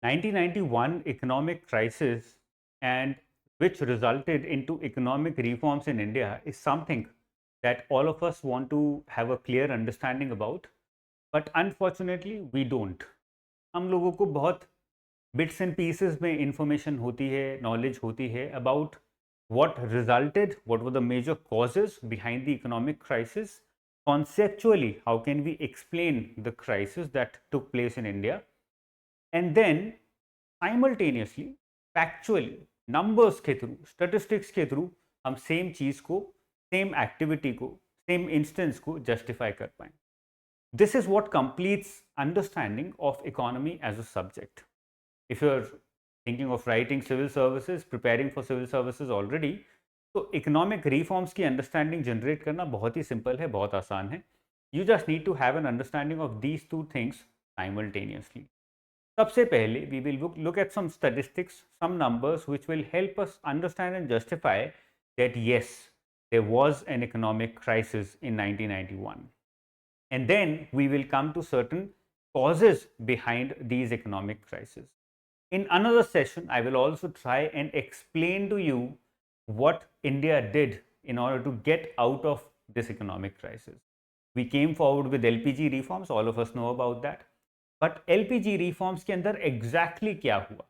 1991 economic crisis and which resulted into economic reforms in India is something that all of us want to have a clear understanding about, but unfortunately we don't. हम लोगों को बहुत bits and pieces में information होती है, knowledge होती है about what resulted, what were the major causes behind the economic crisis. Conceptually, how can we explain the crisis that took place in India? And then simultaneously factually numbers के through statistics के through हम same चीज को same activity को same instance को justify कर पाए this is what completes understanding of economy as a subject if you are thinking of writing civil services preparing for civil services already तो economic reforms की understanding generate करना बहुत ही simple है बहुत आसान है you just need to have an understanding of these two things simultaneously सबसे पहले we will look at some statistics, some numbers which will help us understand and justify that yes, there was an economic crisis in 1991. And then we will come to certain causes behind these economic crises. In another session, I will also try and explain to you what India did in order to get out of this economic crisis. We came forward with LPG reforms, all of us know about that. But LPG reforms के अंदर exactly क्या हुआ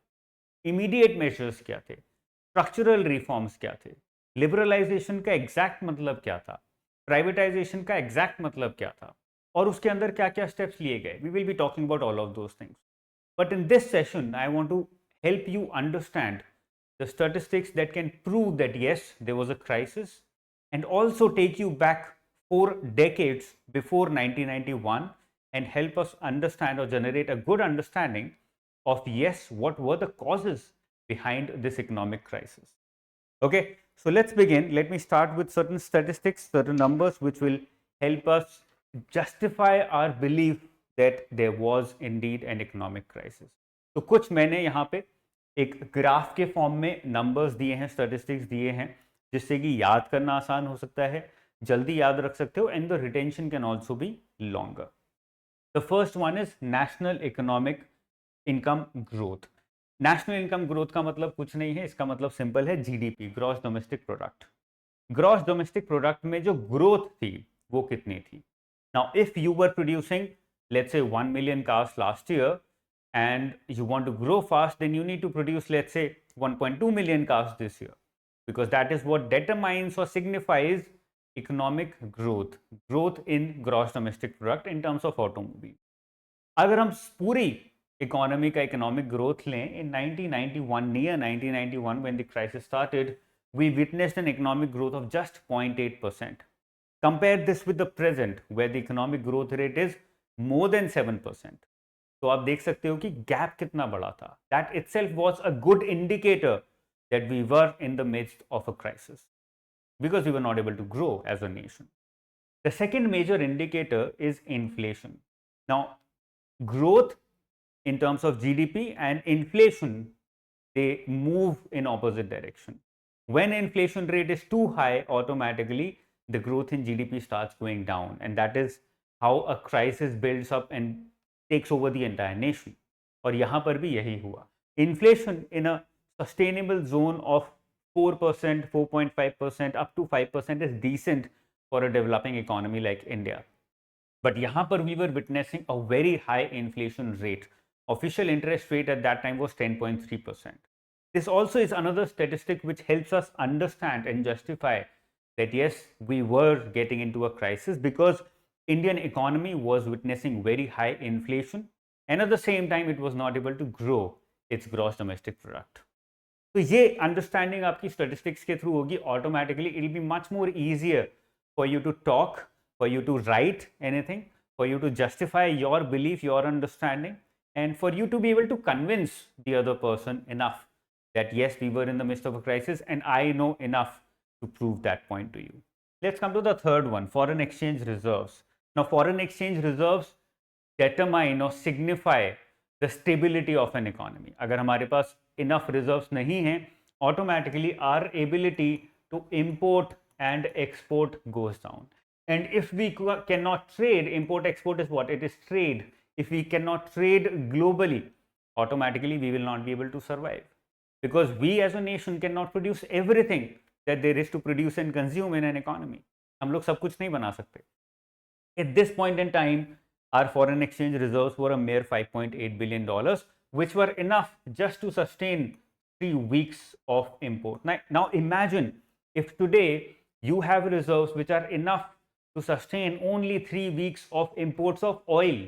immediate measures क्या थे structural reforms क्या थे liberalisation का exact मतलब क्या था प्राइवेटाइजेशन का एग्जैक्ट मतलब क्या था और उसके अंदर क्या क्या स्टेप्स लिए गए we will be talking about all of those things but in this session I want to help you understand the statistics that can prove that yes, there was a crisis and also take you back 4 decades before 1991 and help us understand or generate a good understanding of yes, what were the causes behind this economic crisis. Okay, so let's begin. Let me start with certain statistics, certain numbers which will help us justify our belief that there was indeed an economic crisis. तो कुछ मैंने यहाँ पे एक graph के form में numbers दिए हैं स्टैटिस्टिक्स दिए हैं जिससे कि याद करना आसान हो सकता है जल्दी याद रख सकते हो and the retention can also be longer the first one is national economic income growth national income growth का मतलब कुछ नहीं है इसका मतलब सिंपल है GDP gross domestic product gross domestic product में जो ग्रोथ थी वो कितनी थी now if you were producing let's say 1 million cars last year and you want to grow fast, then you need to produce, let's say, 1.2 million cars this year, because that is what determines or signifies economic growth, growth in gross domestic product in terms of automobile. अगर हम पूरी economy का economic growth लें in 1991, near 1991 when the crisis started, we witnessed an economic growth of just 0.8%. Compare this with the present where the economic growth rate is more than 7%. तो आप देख सकते हो कि गैप कितना बड़ा था that itself was a good indicator that we were in the midst of a crisis because we were not able to grow as a nation the second major indicator is inflation now growth in terms of GDP and inflation, they move in opposite direction. When inflation rate is too high, automatically the growth in GDP starts going down, and that is how a crisis builds up and takes over the entire nation. और यहाँ पर भी यही हुआ. Inflation in a sustainable zone of 4%, 4.5%, up to 5% is decent for a developing economy like India. But यहाँ पर we were witnessing a very high inflation rate. Official interest rate at that time was 10.3%. This also is another statistic which helps us understand and justify that yes, we were getting into a crisis because Indian economy was witnessing very high inflation and at the same time it was not able to grow its gross domestic product. तो ये understanding आपकी statistics के through होगी automatically it will be much more easier for you to talk for you to write anything for you to justify your belief your understanding and for you to be able to convince the other person enough that yes, we were in the midst of a crisis and I know enough to prove that point to you. Let's come to the third one, foreign exchange reserves. Now, foreign exchange reserves determine or signify the stability of an economy. अगर हमारे पास enough reserves नहीं हैं, automatically our ability to import and export goes down. And if we cannot trade, import export is what? It is trade. If we cannot trade globally, automatically we will not be able to survive, because we as a nation cannot produce everything that there is to produce and consume in an economy. हम लोग सब कुछ नहीं बना सकते. At this point in time, our foreign exchange reserves were a mere $5.8 billion, which were enough just to sustain 3 weeks of import. Now imagine if today you have reserves which are enough to sustain only 3 weeks of imports of oil.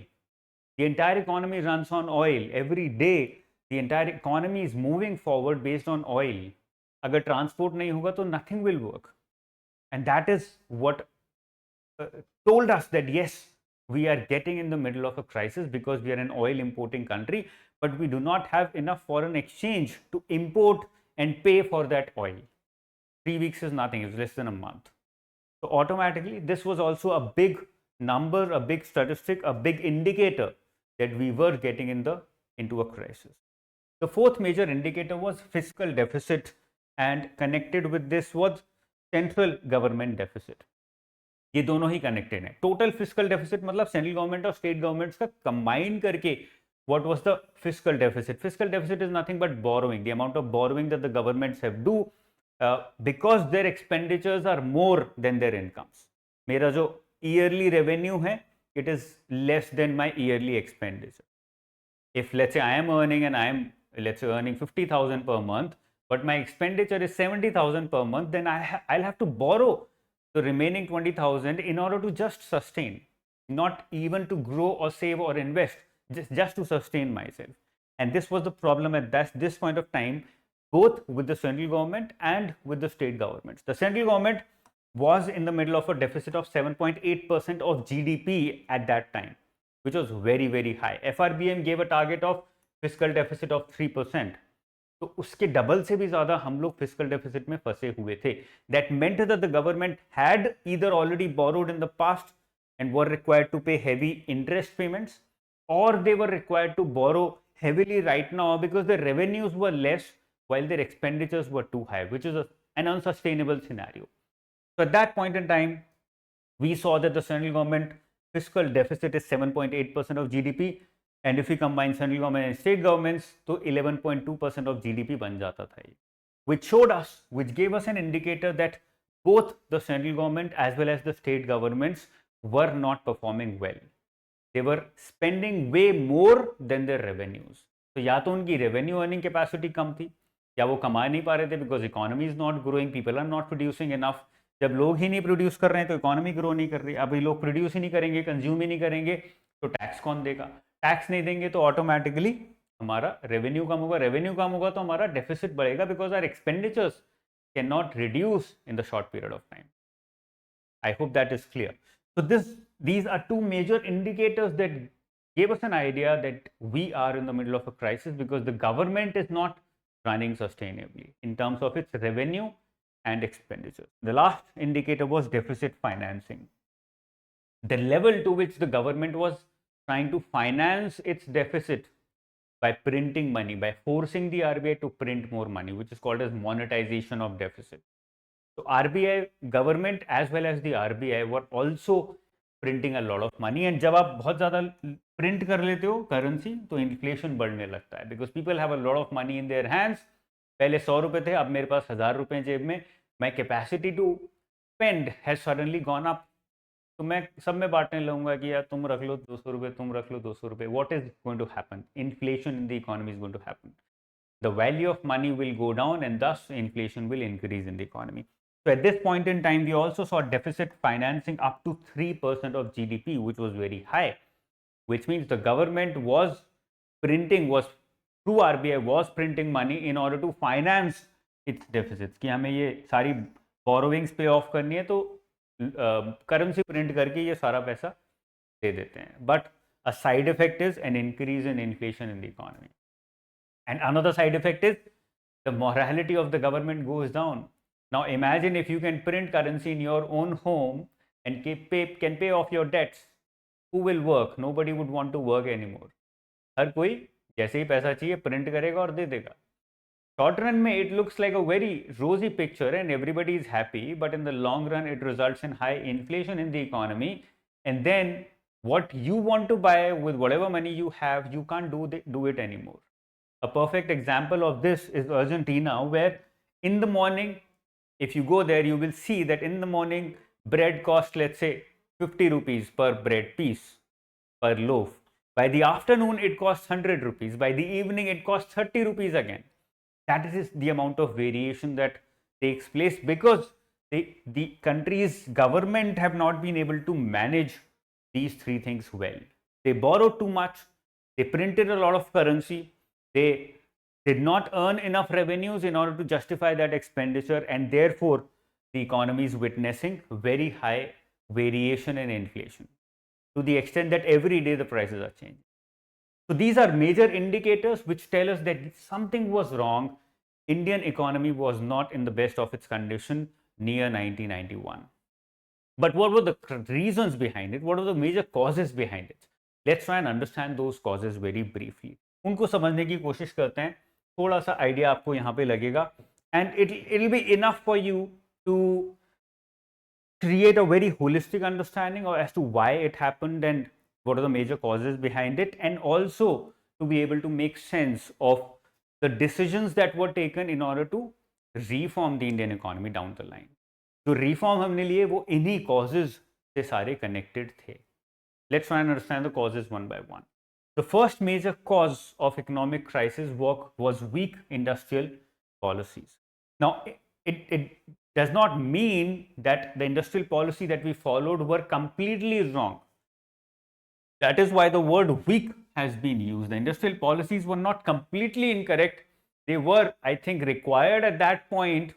The entire economy runs on oil. Every day, the entire economy is moving forward based on oil. अगर transport नहीं होगा तो nothing will work. And that is what told us that yes, we are getting in the middle of a crisis because we are an oil importing country, but we do not have enough foreign exchange to import and pay for that oil. 3 weeks is nothing, it's less than a month. So automatically, this was also a big number, a big statistic, a big indicator that we were getting into a crisis. The fourth major indicator was fiscal deficit, and connected with this was central government deficit. ये दोनों ही connected हैं. Total fiscal deficit मतलब central government और state governments का combine करके what was the fiscal deficit. Fiscal deficit is nothing but borrowing, the amount of borrowing that the governments have do because their expenditures are more than their incomes. मेरा जो yearly revenue है, it is less than my yearly expenditure. If let's say I am earning and I am let's say earning 50,000 per month, but my expenditure is 70,000 per month, then I'll have to borrow the remaining 20,000 in order to just sustain, not even to grow or save or invest, just to sustain myself. And this was the problem at this point of time, both with the central government and with the state governments. The central government was in the middle of a deficit of 7.8% of GDP at that time, which was very, very high. FRBM gave a target of fiscal deficit of 3%. तो उसके double से भी ज्यादा हम लोग fiscal deficit में फंसे हुए थे. That meant that the government had either already borrowed in the past and were required to pay heavy interest payments, or they were required to borrow heavily right now because their revenues were less while their expenditures were too high, which is an unsustainable scenario. So at that point in time, we saw that the central government fiscal deficit is 7.8% of GDP, and if we combine central government and state governments, तो 11.2% of GDP बन जाता था ये, which gave us an indicator that both the central government as well as the state governments were not performing well. They were spending way more than their revenues. तो या तो उनकी revenue earning capacity कम थी, या वो कमा नहीं पा रहे थे because economy is not growing, people are not producing enough. जब लोग ही नहीं प्रोड्यूस कर रहे हैं तो इकोनॉमी ग्रो नहीं कर रही. अभी लोग प्रोड्यूस ही नहीं करेंगे, कंज्यूम ही नहीं करेंगे, तो टैक्स कौन देगा? टैक्स नहीं देंगे तो ऑटोमेटिकली हमारा रेवेन्यू कम होगा. रेवेन्यू कम होगा तो हमारा डेफिसिट बढ़ेगा because our expenditures can not reduce in the short period of time. I hope that is clear. So these are two major indicators that gave us an idea that we are in the middle of a crisis because the government is not running sustainably in terms of its revenue and expenditure. The last indicator was deficit financing. The level to which the government was trying to finance its deficit by printing money, by forcing the RBI to print more money, which is called as monetization of deficit. So RBI, government as well as the RBI were also printing a lot of money, and जब आप बहुत ज़्यादा print कर लेते हो currency तो inflation बढ़ने लगता है because people have a lot of money in their hands. पहले 100 रुपए थे, अब मेरे पास 1000 रुपए जेब में. My capacity to spend has suddenly gone up. तो मैं सब में बांटने लगूंगा कि यार तुम रख लो 200 रुपए, तुम रख लो 200 रुपए. What is going to happen? Inflation in the economy is going to happen. The value of money will go down and thus inflation will increase in the economy. So at this point in time, we also saw deficit financing up to 3% of GDP, which was very high, which means the government was through RBI was printing money in order to finance its deficits. कि हमें ये सारी borrowings pay off करनी है तो currency print करके ये सारा पैसा दे देते हैं. But a side effect is an increase in inflation in the economy. And another side effect is the morality of the government goes down. Now imagine if you can print currency in your own home and can pay off your debts. Who will work? Nobody would want to work anymore. हर कोई जैसे ही पैसा चाहिए print करेगा और दे देगा. Short run में it looks like a very rosy picture and everybody is happy, but in the long run it results in high inflation in the economy, and then what you want to buy with whatever money you have, you can't do it anymore. A perfect example of this is Argentina, where in the morning, if you go there, you will see that in the morning, bread costs, let's say, 50 rupees per bread piece, per loaf. By the afternoon, it costs 100 rupees. By the evening, it costs 30 rupees again. That is the amount of variation that takes place because the country's government have not been able to manage these three things well. They borrowed too much, they printed a lot of currency, they did not earn enough revenues in order to justify that expenditure, and therefore the economy is witnessing very high variation in inflation to the extent that every day the prices are changing. So these are major indicators which tell us that something was wrong. Indian economy was not in the best of its condition near 1991. But what were the reasons behind it? What were the major causes behind it? Let's try and understand those causes very briefly. उनको समझने की कोशिश करते हैं. थोड़ा सा idea आपको यहाँ पे लगेगा, and it'll be enough for you to create a very holistic understanding as to why it happened and what are the major causes behind it, and also to be able to make sense of the decisions that were taken in order to reform the Indian economy down the line. जो reform हमने लिए वो इन्हीं causes से सारे connected थे. Let's try and understand the causes one by one. The first major cause of economic crisis was weak industrial policies. Now, it does not mean that the industrial policy that we followed were completely wrong. That is why the word weak has been used. The industrial policies were not completely incorrect. They were, I think, required at that point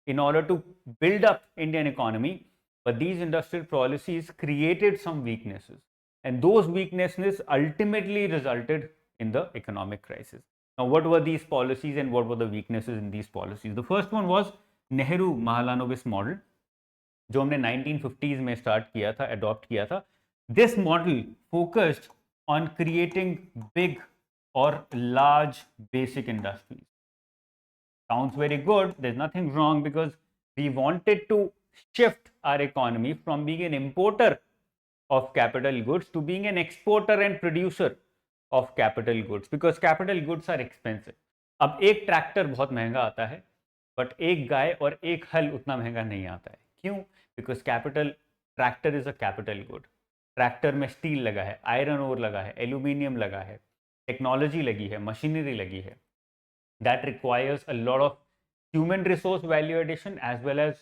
in order to build up Indian economy, but these industrial policies created some weaknesses, and those weaknesses ultimately resulted in the economic crisis. Now, what were these policies and what were the weaknesses in these policies? The first one was Nehru-Mahalanobis model, जो हमने 1950s में start किया था, adopt किया था. This model focused on creating big or large basic industries. Sounds very good. There's nothing wrong because we wanted to shift our economy from being an importer of capital goods to being an exporter and producer of capital goods, because capital goods are expensive. अब एक tractor बहुत महंगा आता है, but एक गाय और एक हल उतना महंगा नहीं आता है. क्यों? Because tractor is a capital good. Tractor में स्टील लगा है, आयरन ओर लगा है, एल्यूमिनियम लगा है, टेक्नोलॉजी लगी है, मशीनरी लगी है. That requires a lot of human resource value addition as well as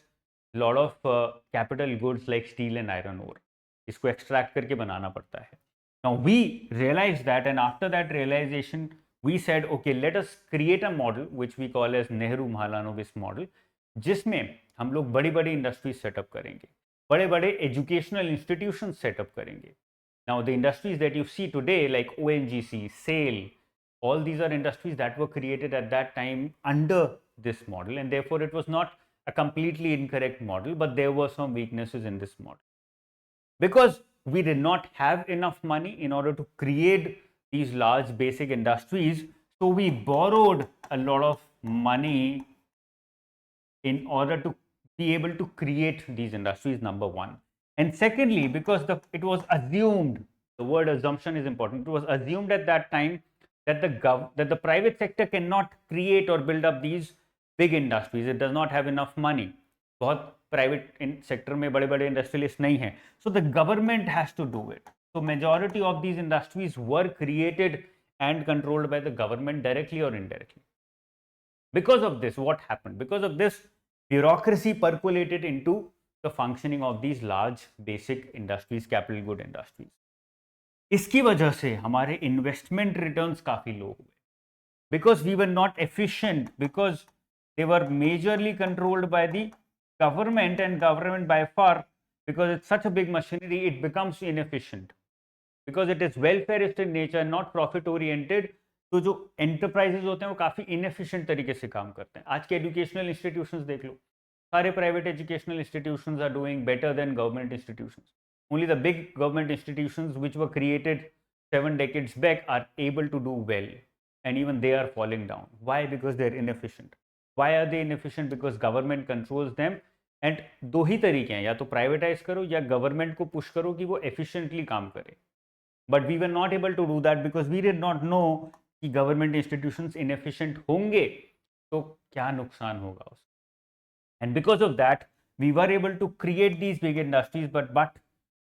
lot of capital goods like steel and iron ore. इसको extract करके बनाना पड़ता है. Now we realized that, and after that realization we said, okay, let us create a model which we call as Nehru-Mahalanobis model, जिसमें हम लोग बड़ी बड़ी industries setup करेंगे, बड़े बड़े एजुकेशनल इंस्टीट्यूशन सेटअप करेंगे. Now the industries that you see today like ONGC, SAIL, all these are industries that were created at that time under this model, and therefore it was not a completely incorrect model, but there were some weaknesses in this model. Because we did not have enough money in order to create these large basic industries, so we borrowed a lot of money in order to be able to create these industries, number one. And secondly, because it was assumed, the word assumption is important, it was assumed at that time that the private sector cannot create or build up these big industries. It does not have enough money. बहुत private sector में बड़े बड़े industrialist नहीं हैं. So the government has to do it. So majority of these industries were created and controlled by the government directly or indirectly. Because of this, what happened? Because of this, bureaucracy percolated into the functioning of these large basic industries, capital good industries. इसकी वजह से हमारे investment returns काफ़ी low हुए, because we were not efficient, because they were majorly controlled by the government, and government by far, because it's such a big machinery, it becomes inefficient because it is welfareist in nature, not profit oriented. तो जो enterprises होते हैं वो काफ़ी inefficient तरीके से काम करते हैं. आज के educational institutions देख लो, सारे private educational institutions are doing better than government institutions. Only the big government institutions which were created 7 decades back are able to do well, and even they are falling down. Why? Because they're inefficient. Why are they inefficient? Because government controls them. And दो ही तरीके हैं, या तो privatise करो या government को push करो कि वो एफिशिएंटली काम करे. But we were not able to do that because we did not know कि गवर्नमेंट इंस्टीट्यूशंस इनएफिशिएंट होंगे तो क्या नुकसान होगा उसका. And because of that, we were able to create these big industries, but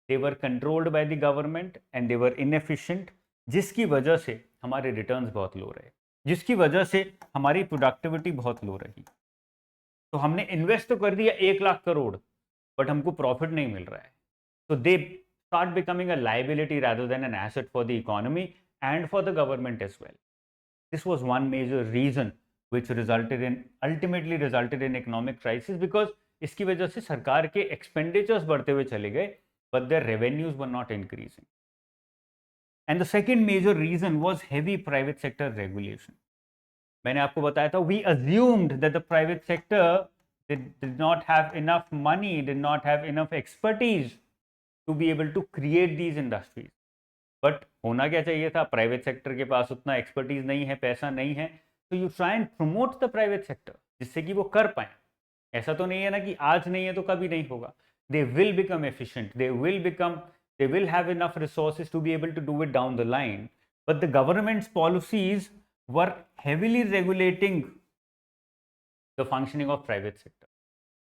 they were controlled by the government and they were inefficient, जिसकी वजह से हमारे रिटर्न्स बहुत लो रहे, जिसकी वजह से हमारी प्रोडक्टिविटी बहुत लो रही. तो हमने इन्वेस्ट तो कर दिया 1 लाख करोड़, बट हमको प्रॉफिट नहीं मिल रहा है. So they start becoming a liability rather than an asset for the economy and for the government as well. This was one major reason which ultimately resulted in economic crisis, because इसकी वजह से सरकार के expenditures बढ़ते हुए चले गए, but their revenues were not increasing. And the second major reason was heavy private sector regulation. मैंने आपको बताया था, we assumed that the private sector did not have enough money, did not have enough expertise to be able to create these industries. But होना क्या चाहिए था, private sector के पास उतना एक्सपर्टीज नहीं है, पैसा नहीं है, तो you try and promote the private sector जिससे कि वो कर पाए. ऐसा तो नहीं है ना कि आज नहीं है तो कभी नहीं होगा. They will become efficient, they will have enough resources to be able to do it down the line, but the government's policies were heavily regulating the functioning of private sector.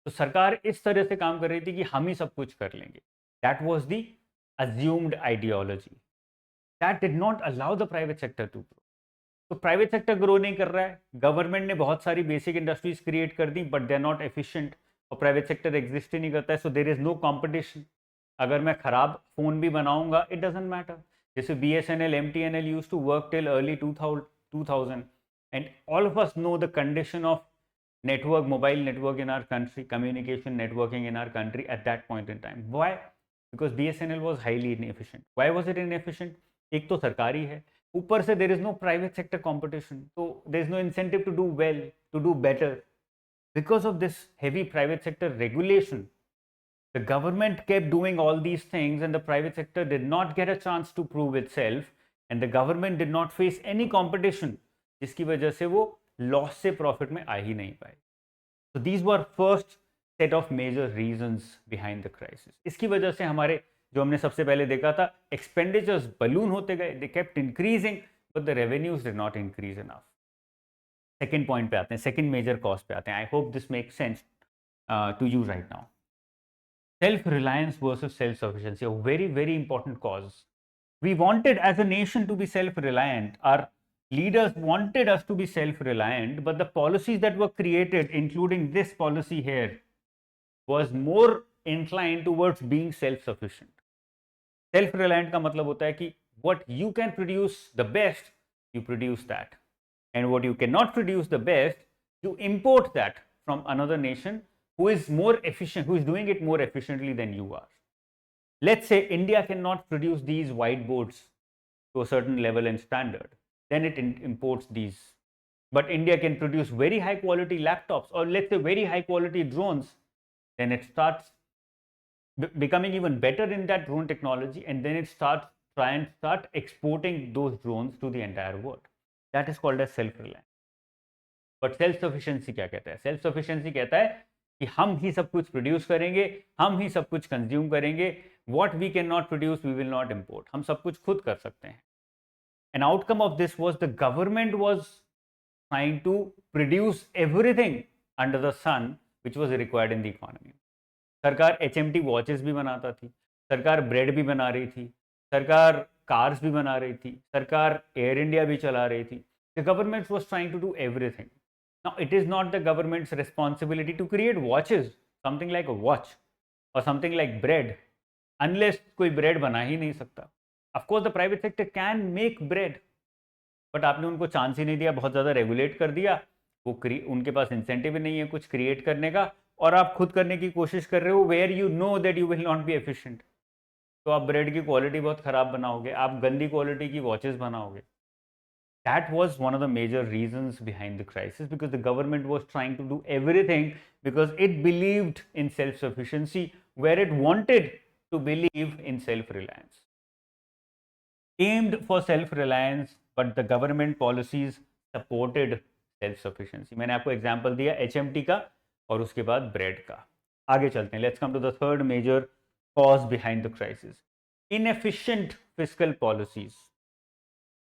तो सरकार इस तरह से काम कर रही थी कि हम ही सब कुछ कर लेंगे. That was the assumed ideology that did not allow the private sector to grow. तो प्राइवेट सेक्टर ग्रो नहीं कर रहा है, गवर्नमेंट ने बहुत सारी बेसिक इंडस्ट्रीज क्रिएट कर दी, but they are not efficient, और प्राइवेट सेक्टर एग्जिस्ट ही नहीं करता है. So there is no competition. अगर मैं खराब फोन भी बनाऊंगा, इट डजंट मैटर. जैसे BSNL, MTNL used to work till early 2000, and all of us know the condition of network, mobile network in our country, communication networking in our country at that point in time. Why? Because BSNL was highly inefficient. Why was it inefficient? एक तो सरकारी है, ऊपर से there is no private sector competition, so there is no incentive to do well, to do better. Because of this heavy private sector regulation, the government kept doing all these things and the private sector did not get a chance to prove itself, and the government did not face any competition, जिसकी वजह से वो loss से profit में आ ही नहीं पाए. So these were first set of major reasons behind the crisis. इसकी वजह से हमारे जो हमने सबसे पहले देखा था, एक्सपेंडिचर्स बलून होते गए, they kept increasing, but the revenues did not increase enough. Second point पे आते हैं, सेकेंड मेजर कॉज पे आते हैं. I hope this make sense to you right now. Self-reliance versus self-sufficiency, a very, very important cause. We wanted as a nation to be self-reliant. Our leaders wanted us to be self-reliant, but the policies that were created, including this policy here, was more inclined towards being self-sufficient. Self-reliant का मतलब होता है कि what you can produce the best, you produce that. And what you cannot produce the best, you import that from another nation who is more efficient, who is doing it more efficiently than you are. Let's say India cannot produce these whiteboards to a certain level and standard, then it imports these. But India can produce very high quality laptops, or let's say very high quality drones, then it starts becoming even better in that drone technology, and then it start exporting those drones to the entire world. That is called as self-reliance. But self-sufficiency क्या कहता है? Self-sufficiency कहता है कि हम ही सब कुछ produce करेंगे, हम ही सब कुछ कंज्यूम करेंगे. What we cannot produce, we will not import. हम सब कुछ खुद कर सकते हैं. An outcome of this was the government was trying to produce everything under the sun which was required in the economy. सरकार HMT वॉचेस भी बनाता थी, सरकार ब्रेड भी बना रही थी, सरकार कार्स भी बना रही थी, सरकार एयर इंडिया भी चला रही थी. The government was trying to do everything. Now, it is not the government's responsibility to create watches, something like a watch or something like bread, unless कोई bread बना ही नहीं सकता. Of course, the private sector can make bread, but आपने उनको chance ही नहीं दिया, बहुत ज़्यादा रेगुलेट कर दिया, वो उनके पास इंसेंटिव ही नहीं है कुछ क्रिएट करने का, और आप खुद करने की कोशिश कर रहे हो where you know that you will not be efficient. तो आप ब्रेड की क्वालिटी बहुत ख़राब बनाओगे, आप गंदी क्वालिटी की वॉचेस बनाओगे. That was one of the major reasons behind the crisis, because the government was trying to do everything because it believed in self-sufficiency, where it wanted to believe in self-reliance. Aimed for self-reliance, but the government policies supported self-sufficiency. मैंने आपको example दिया HMT का और उसके बाद bread का. आगे चलते हैं. Let's come to the third major cause behind the crisis. Inefficient fiscal policies.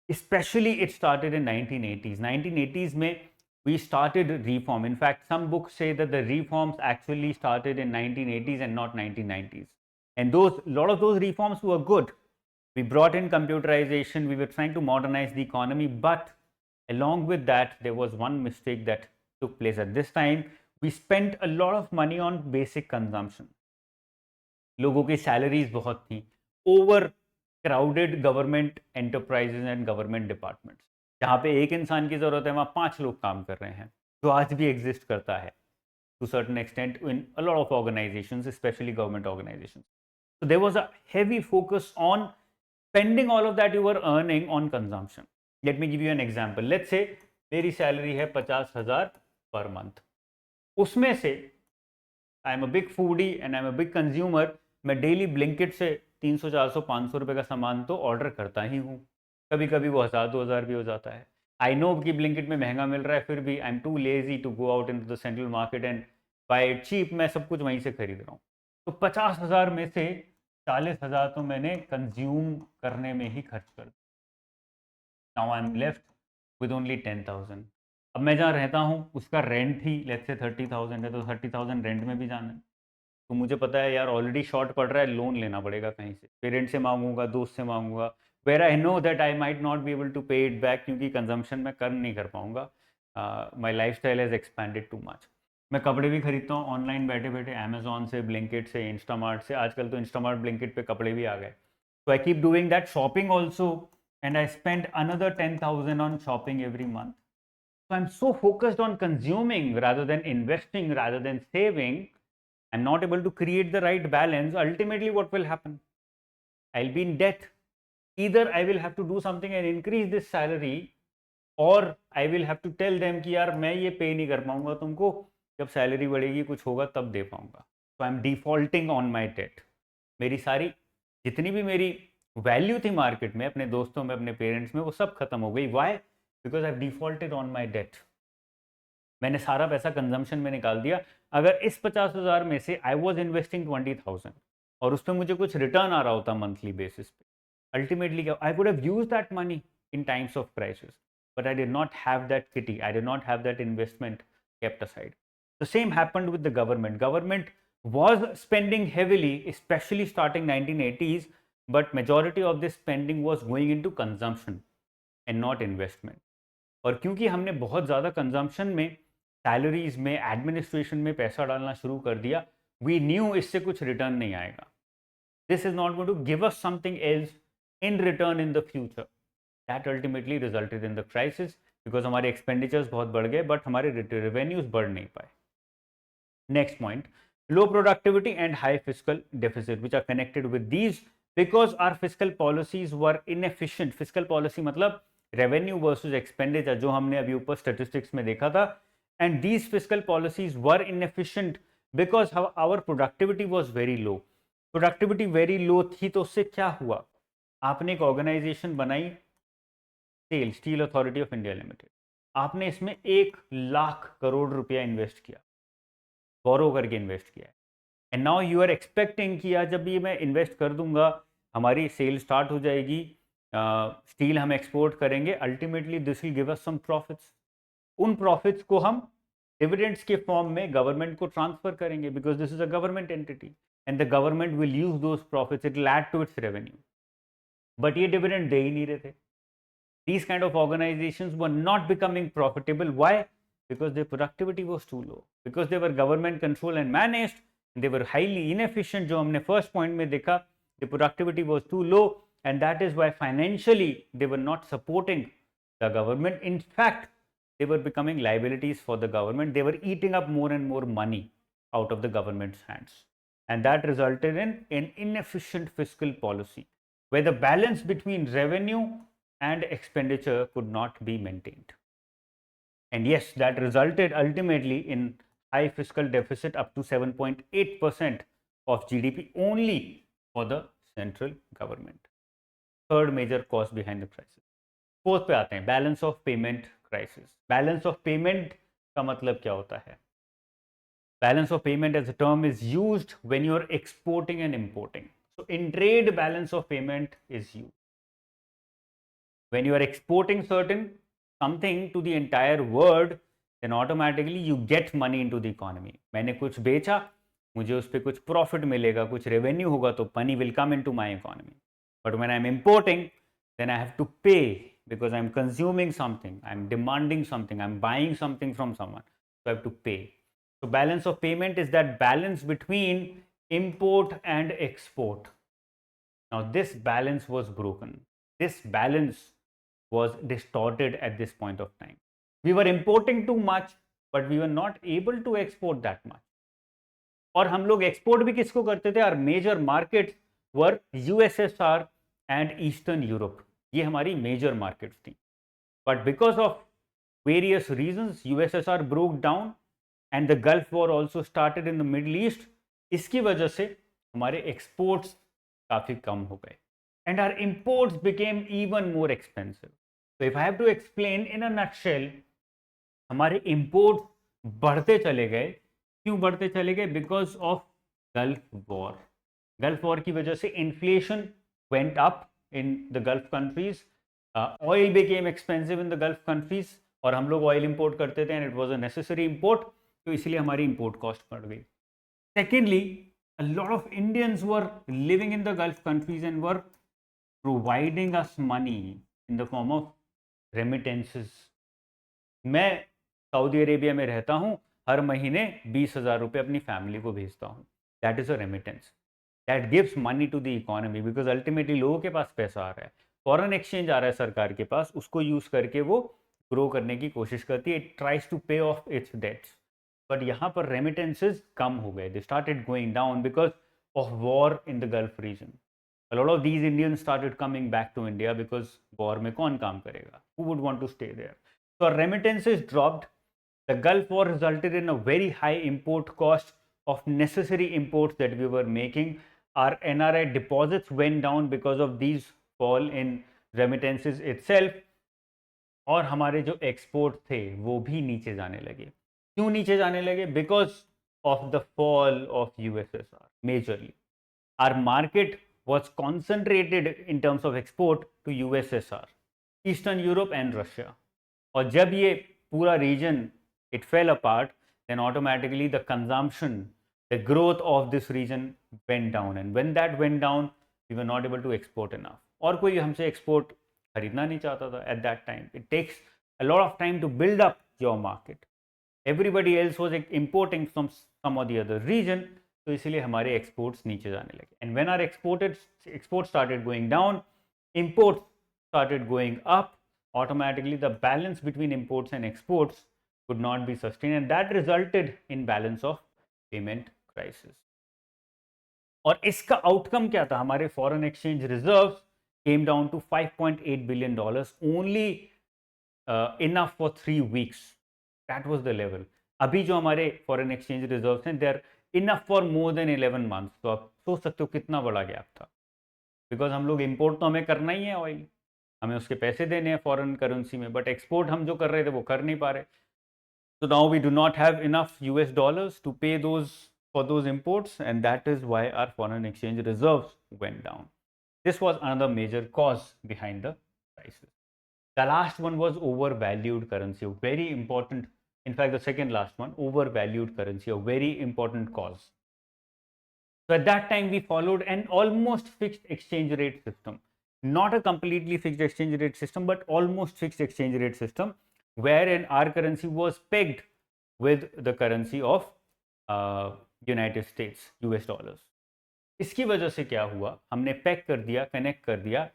Especially it started in 1980s. 1980s में we started reform. In fact, some books say that the reforms actually started in 1980s and not 1990s. And those lot of those reforms were good. We brought in computerization, we were trying to modernize the economy, but along with that, there was one mistake that took place at this time. We spent a lot of money on basic consumption. लोगों की salaries बहुत थी, over crowded government enterprises and government departments, जहाँ पे एक इंसान की ज़रूरत है वहाँ 5 लोग काम कर रहे हैं, जो आज भी एग्जिस्ट करता है to certain extent in a lot of organizations, especially government organizations. So there was a heavy focus on spending all of that you were earning on consumption. Let me give you an example. Let's say मेरी salary है 50,000 per month, उसमें से I am a big foodie and I am a big consumer, मैं daily Blinkit से 300 400 500 रुपए का सामान तो ऑर्डर करता ही हूँ, कभी कभी वो 1000 2000 भी हो जाता है. आई नो कि ब्लिंकिट में महंगा मिल रहा है, फिर भी I am too lazy to go out into the central market and buy it cheap. मैं सब कुछ वहीं से खरीद रहा हूँ. तो 50,000 में से 40,000 तो मैंने कंज्यूम करने में ही खर्च कर. Now I am left with only 10,000. अब मैं जहाँ रहता हूँ उसका रेंट ही लेट्स से 30,000 है, तो 30,000 रेंट में भी जाना है. तो मुझे पता है यार ऑलरेडी शॉर्ट पड़ रहा है, लोन लेना पड़ेगा कहीं से, पेरेंट से मांगूंगा, दोस्त से मांगूंगा, where I know that I might not be able to pay it back, क्योंकि कंजम्पशन मैं कर नहीं कर पाऊंगा. My life style has expanded too much. मैं कपड़े भी खरीदता हूँ ऑनलाइन बैठे बैठे, अमेजोन से, ब्लिंकिट से, इंस्टामार्ट से. आजकल तो इंस्टामार्ट ब्लिंकिट पे कपड़े भी आ गए. तो I keep doing that shopping also, and I spend another 10,000 on shopping every month. So I'm so focused on consuming rather than investing, rather than saving. I'm not able to create the right balance. Ultimately, what will happen? I'll be in debt. Either I will have to do something and increase this salary, or I will have to tell them कि यार मैं ये पे नहीं कर पाऊंगा तुमको, जब सैलरी बढ़ेगी कुछ होगा तब दे पाऊंगा. So I'm defaulting on my debt. मेरी सारी जितनी भी मेरी वैल्यू थी मार्केट में, अपने दोस्तों में, अपने पेरेंट्स में, वो सब खत्म हो गई. Why? Because I've defaulted on my debt. मैंने सारा पैसा कंजम्पशन में निकाल दिया. अगर इस 50,000 में से आई वॉज इन्वेस्टिंग 20,000 और उस पर मुझे कुछ रिटर्न आ रहा होता मंथली बेसिस पे, अल्टीमेटली क्या, I would have used that money in times of crisis, but I did not have that kitty, I did not have that investment kept aside. The same happened with the government. Government was spending heavily, especially starting 1980s, but majority of this spending was going into consumption and not investment. और क्योंकि हमने बहुत ज़्यादा consumption में, salaries में, administration में पैसा डालना शुरू कर दिया, वी न्यू इससे कुछ रिटर्न नहीं आएगा. This is not going to give us something else in return in the future. That ultimately resulted in the crisis, because हमारे एक्सपेंडिचर्स बहुत बढ़ गए बट हमारे रेवेन्यूज बढ़ नहीं पाए. Next point, low productivity and high fiscal deficit, which are connected with these because our fiscal policies were inefficient. Fiscal policy मतलब revenue versus expenditure, जो हमने अभी ऊपर statistics में देखा था. And these fiscal policies were inefficient because our productivity was very low. Productivity very low थी तो उससे क्या हुआ? आपने एक organization बनाई, SAIL steel authority of India limited, आपने इसमें 1,00,000 करोड़ रुपया इन्वेस्ट किया, बोरो करके इन्वेस्ट किया है. And now you are expecting कि यार जब ये मैं इन्वेस्ट कर दूंगा हमारी सेल स्टार्ट हो जाएगी, स्टील हम एक्सपोर्ट करेंगे, ultimately this will give us some profits. उन प्रॉफिट्स को हम डिविडेंड्स के फॉर्म में गवर्नमेंट को ट्रांसफर करेंगे, because this is a government entity and the government will use those profits, it will add to its revenue. But ये dividend दे ही नहीं रहे थे. These kind of organizations were not becoming profitable. Why? Because their productivity was too low, because they were government controlled and managed, and they were highly inefficient. जो हमने first point में देखा, the productivity was too low, and that is why financially they were not supporting the government. In fact, they were becoming liabilities for the government. They were eating up more and more money out of the government's hands, and that resulted in an inefficient fiscal policy where the balance between revenue and expenditure could not be maintained. And yes, that resulted ultimately in high fiscal deficit up to 7.8% of GDP only for the central government. Third major cause behind the crisis. Fourth पे आते हैं, balance of payment crisis. Balance of payment का मतलब क्या होता है? Balance of payment as a term is used when you are exporting and importing. So in trade, balance of payment is used. When you are exporting certain something to the entire world, then automatically you get money into the economy. मैंने कुछ बेचा, मुझे उस पर कुछ profit मिलेगा, कुछ revenue होगा, तो money will come into my economy. But when I am importing, then I have to pay because I'm consuming something, I'm demanding something, I'm buying something from someone, so I have to pay. So balance of payment is that balance between import and export. Now this balance was broken. This balance was distorted at this point of time. We were importing too much, but we were not able to export that much. और हम लोग export भी किसको करते थे? Our major markets were USSR and eastern Europe. ये हमारी major markets थी. But because of various reasons USSR broke down and the Gulf war also started in the Middle East. इसकी वजह से हमारे एक्सपोर्ट्स काफ़ी कम हो गए and our imports became even more expensive. So if I have to explain in a nutshell, हमारे imports बढ़ते चले गए. क्यों बढ़ते चले गए? Because of Gulf War. Gulf War की वजह से inflation went up in the Gulf countries. Oil became expensive in the Gulf countries और हम लोग oil import करते थे and it was a necessary import. तो इसलिए हमारी import cost बढ़ गई. Secondly, a lot of Indians were living in the Gulf countries and were providing us money in the form of remittances. मैं Saudi Arabia में रहता हूँ, हर महीने 20,000 रुपये अपनी फैमिली को भेजता हूँ. That is a remittance. That gives money to the economy because ultimately लोगों के पास पैसा आ रहा है, फॉरेन एक्सचेंज आ रहा है सरकार के पास, उसको यूज़ करके वो ग्रो करने की कोशिश करती है. It tries to pay off its debts. But यहाँ पर रेमिटेंसेज कम हो गए. They started going down because of war in the Gulf region. A lot of these Indians started coming back to India because war में कौन काम करेगा? Who would want to stay there? So remittances dropped. The Gulf War resulted in a very high import cost of necessary imports that we were making. Our NRI deposits went down because of these fall in remittances itself. और हमारे जो export थे वो भी नीचे जाने लगे. क्यों नीचे जाने लगे? Because of the fall of USSR majorly. Our market was concentrated in terms of export to USSR, Eastern Europe and Russia. और जब ये पूरा region it fell apart, then automatically the consumption, the growth of this region went down, and when that went down, we were not able to export enough. और कोई हमसे export खरीदना नहीं चाहता था at that time. It takes a lot of time to build up your market. Everybody else was importing from some or the other region. तो इसलिए हमारे एक्सपोर्ट्स नीचे जाने लगे. And when our export started going down, imports started going up. Automatically the balance between imports and exports could not be sustained and that resulted in balance of payment crisis. और इसका outcome क्या था? हमारे foreign exchange reserves came down to $5.8 billion, only enough for 3 weeks. That was the level. अभी जो हमारे foreign exchange reserves हैं, they are enough for more than 11 months. तो आप सोच सकते हो कितना बड़ा गैप था. बिकॉज हम लोग इंपोर्ट तो हमें करना ही है ऑयल, हमें उसके पैसे देने हैं फॉरेन करेंसी में, बट एक्सपोर्ट हम जो कर रहे थे वो कर नहीं पा रहे. So now we do not have enough US dollars to pay those for those imports, and that is why our foreign exchange reserves went down. This was another major cause behind the crisis. The last one was overvalued currency, very important. In fact, the second last one, overvalued currency, a very important cause. So at that time, we followed an almost fixed exchange rate system, not a completely fixed exchange rate system, but almost fixed exchange rate system, wherein our currency was pegged with the currency of United States, US dollars. इसकी वजह से क्या हुआ? हमने pack कर दिया, connect कर दिया.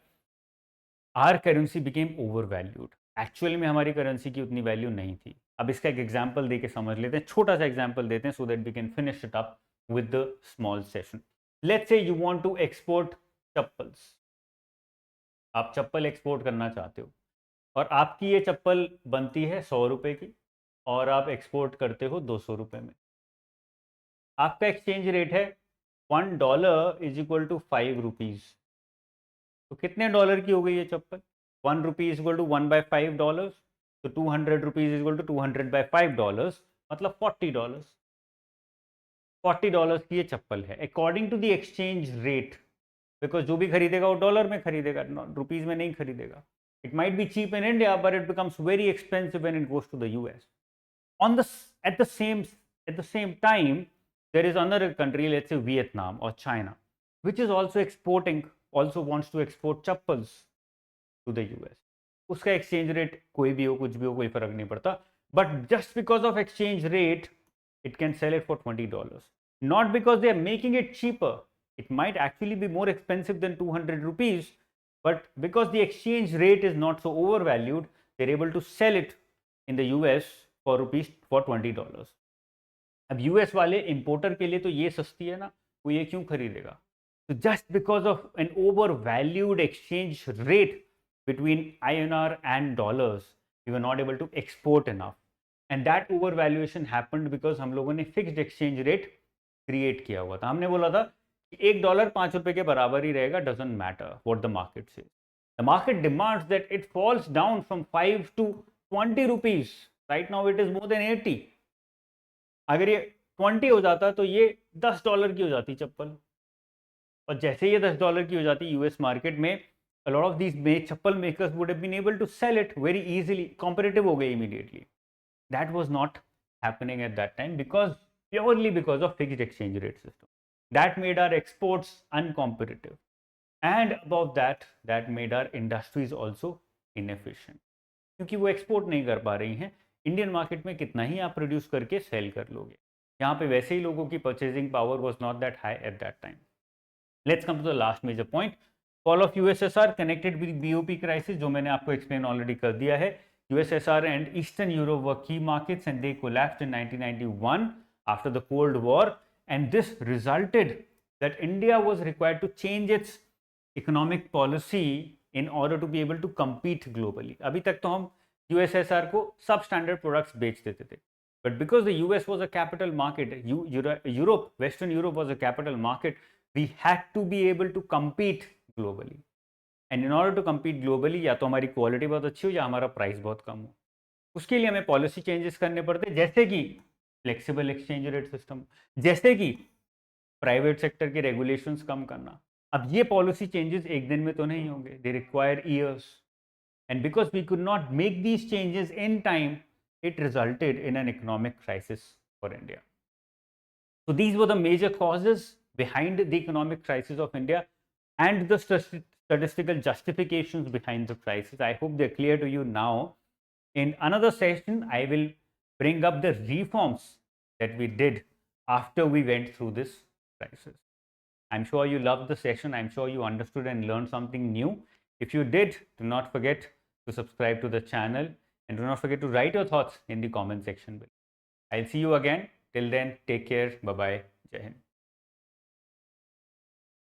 Our currency became over valued. Actually में हमारी करेंसी की उतनी वैल्यू नहीं थी. अब इसका एक एग्जाम्पल देके समझ लेते हैं, छोटा सा एग्जाम्पल देते हैं, so that we can finish it up with the small session. Let's say you want to export chappals. आप चप्पल एक्सपोर्ट करना चाहते हो और आपकी ये चप्पल बनती है 100 रुपये की और आप एक्सपोर्ट करते हो 200 रुपये में. आपका एक्सचेंज रेट है $1 इज इक्वल टू 5 रुपीज़. तो कितने डॉलर की हो गई ये chappal? 1 rupee is equal to 1/5 dollar. तो 200 rupees is equal to 200/5 dollar, मतलब $40. $40 की ये चप्पल है according to the exchange rate, because जो भी खरीदेगा वो डॉलर में खरीदेगा, रुपीज में नहीं खरीदेगा. It might be cheap in India, but it becomes very expensive when it goes to the US. On the at the same time, there is another country, let's say Vietnam or China, which is also exporting, also wants to export chappals to the US. उसका exchange rate कोई भी हो, कुछ भी हो, कोई फर्क नहीं पड़ता. But just because of exchange rate, it can sell it for $20. Not because they are making it cheaper. It might actually be more expensive than 200 rupees, but because the exchange rate is not so overvalued, they're able to sell it in the US for $20. अब US वाले importer के लिए तो ये सस्ती है ना, वो ये क्यों खरीदेगा? So just because of an overvalued exchange rate between INR and dollars, we were not able to export enough. And that overvaluation happened because हम लोगों ने fixed exchange rate create किया हुआ था. हमने बोला था कि $1 ₹5 के बराबर ही रहेगा, doesn't matter what the market says. The market demands that it falls down from 5 to 20 rupees. Right now it is more than 80. अगर ये 20 हो जाता तो ये $10 की हो जाती चप्पल, और जैसे ये $10 की हो जाती यूएस मार्केट में, a lot of these chappal makers would have been able to sell it very easily, competitive हो गए immediately. That was not happening at that time purely because of fixed exchange rate system. That made our exports uncompetitive, and above that, that made our industries also inefficient, क्योंकि वो export नहीं कर पा रही हैं. Indian market में कितना ही आप प्रोड्यूस करके सेल कर लोगे, यहाँ पे वैसे ही लोगों की purchasing power was not that high at that time. Let's come to the last major point, fall of USSR connected with BOP crisis, जो मैंने आपको एक्सप्लेन ऑलरेडी कर दिया है. USSR and eastern Europe were की markets and they collapsed in 1991 after the Cold War, and this resulted that India was required to change its economic policy in order to be able to compete globally. अभी तक तो हम USSR को सब standard products बेच देते थे, but because the US was a capital market, Europe, Western Europe was a capital market, we had to be able to compete globally. And in order to compete globally, या तो हमारी quality बहुत अच्छी हो या हमारा प्राइस बहुत कम हो. उसके लिए हमें पॉलिसी चेंजेस करने पड़ते, जैसे कि फ्लेक्सिबल एक्सचेंज रेट सिस्टम, जैसे कि प्राइवेट सेक्टर के रेगुलेशंस कम करना. अब ये पॉलिसी चेंजेस एक दिन में तो नहीं होंगे, they require years, and because we could not make these changes in time, it resulted in an economic crisis for India. So these were the major causes behind the economic crisis of India and the statistical justifications behind the crisis. I hope they're clear to you now. In another session, I will bring up the reforms that we did after we went through this crisis. I'm sure you loved the session. I'm sure you understood and learned something new. If you did, do not forget to subscribe to the channel. And do not forget to write your thoughts in the comment section below. I'll see you again. Till then, take care. Bye-bye. Jai Hind.